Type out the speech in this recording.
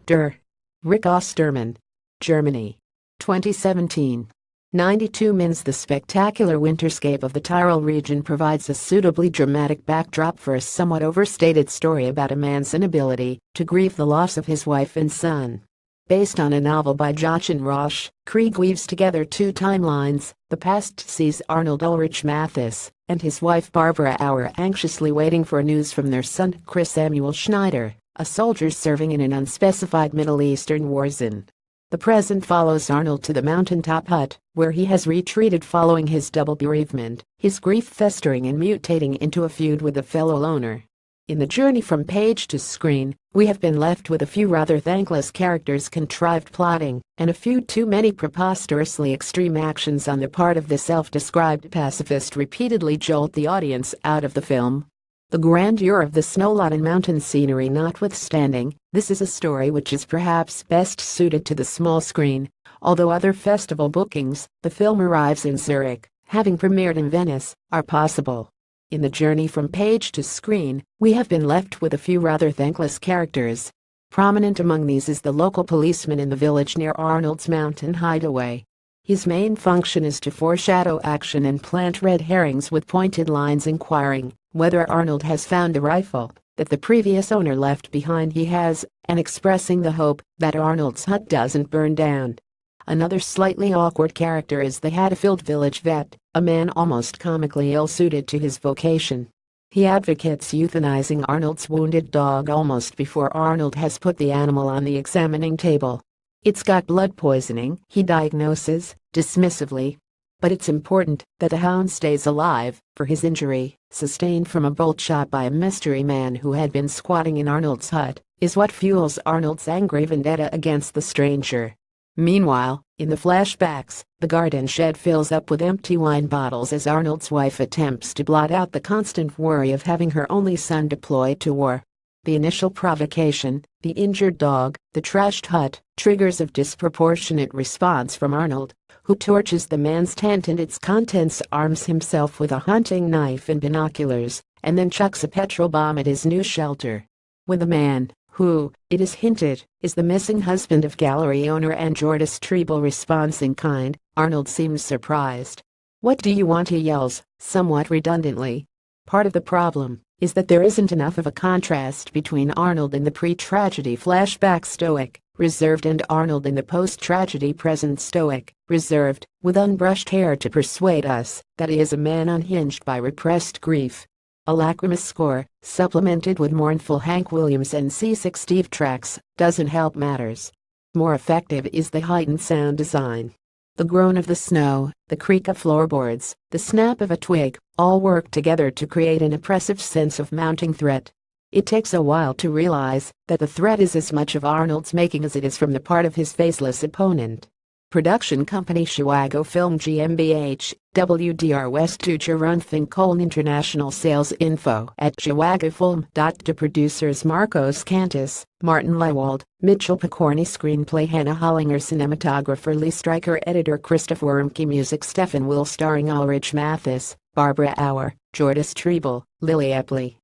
Rick Ostermann. Germany. 2017. 92 Mins. The spectacular winterscape of the Tyrol region provides a suitably dramatic backdrop for a somewhat overstated story about a man's inability to grieve the loss of his wife and son. Based on a novel by Jochen Rosch, Krieg weaves together two timelines. The past sees Arnold Ulrich Mathis and his wife Barbara Auer anxiously waiting for news from their son Chris Samuel Schneider, a soldier serving in an unspecified Middle Eastern war zone. The present follows Arnold to the mountaintop hut, where he has retreated following his double bereavement, his grief festering and mutating into a feud with a fellow loner. In the journey from page to screen, we have been left with a few rather thankless characters, contrived plotting, and a few too many preposterously extreme actions on the part of the self-described pacifist repeatedly jolt the audience out of the film. The grandeur of the snowlot and mountain scenery notwithstanding, this is a story which is perhaps best suited to the small screen. Although other festival bookings, the film arrives in Zurich, having premiered in Venice, are possible. In the journey from page to screen, we have been left with a few rather thankless characters. Prominent among these is the local policeman in the village near Arnold's mountain hideaway. His main function is to foreshadow action and plant red herrings with pointed lines inquiring whether Arnold has found the rifle that the previous owner left behind. He has, and expressing the hope that Arnold's hut doesn't burn down. Another slightly awkward character is the Hatfield village vet, a man almost comically ill-suited to his vocation. He advocates euthanizing Arnold's wounded dog almost before Arnold has put the animal on the examining table. "It's got blood poisoning," he diagnoses, dismissively. But it's important that the hound stays alive, for his injury, sustained from a bolt shot by a mystery man who had been squatting in Arnold's hut, is what fuels Arnold's angry vendetta against the stranger. Meanwhile, in the flashbacks, the garden shed fills up with empty wine bottles as Arnold's wife attempts to blot out the constant worry of having her only son deployed to war. The initial provocation, the injured dog, the trashed hut, triggers a disproportionate response from Arnold, who torches the man's tent and its contents, arms himself with a hunting knife and binoculars, and then chucks a petrol bomb at his new shelter. When the man, who, it is hinted, is the missing husband of gallery owner and Jordis Treble, responds in kind, Arnold seems surprised. "What do you want?" he yells, somewhat redundantly. Part of the problem is that there isn't enough of a contrast between Arnold in the pre-tragedy flashback stoic, reserved, and Arnold in the post-tragedy present stoic, reserved, with unbrushed hair to persuade us that he is a man unhinged by repressed grief. A lachrymose score, supplemented with mournful Hank Williams and seasick Steve tracks, doesn't help matters. More effective is the heightened sound design. The groan of the snow, the creak of floorboards, the snap of a twig, all work together to create an oppressive sense of mounting threat. It takes a while to realize that the threat is as much of Arnold's making as it is from the part of his faceless opponent. Production company Chicago Film GmbH, WDR Westdeutscher Rundfunk Köln. International sales info at chicagofilm. The producers Marcos Cantus, Martin Lewald, Mitchell Picorni. Screenplay Hannah Hollinger. Cinematographer Lee Stryker. Editor Christopher Wormke. Music Stefan Will. Starring Ulrich Mathis, Barbara Auer, Jordis Treble, Lily Epley.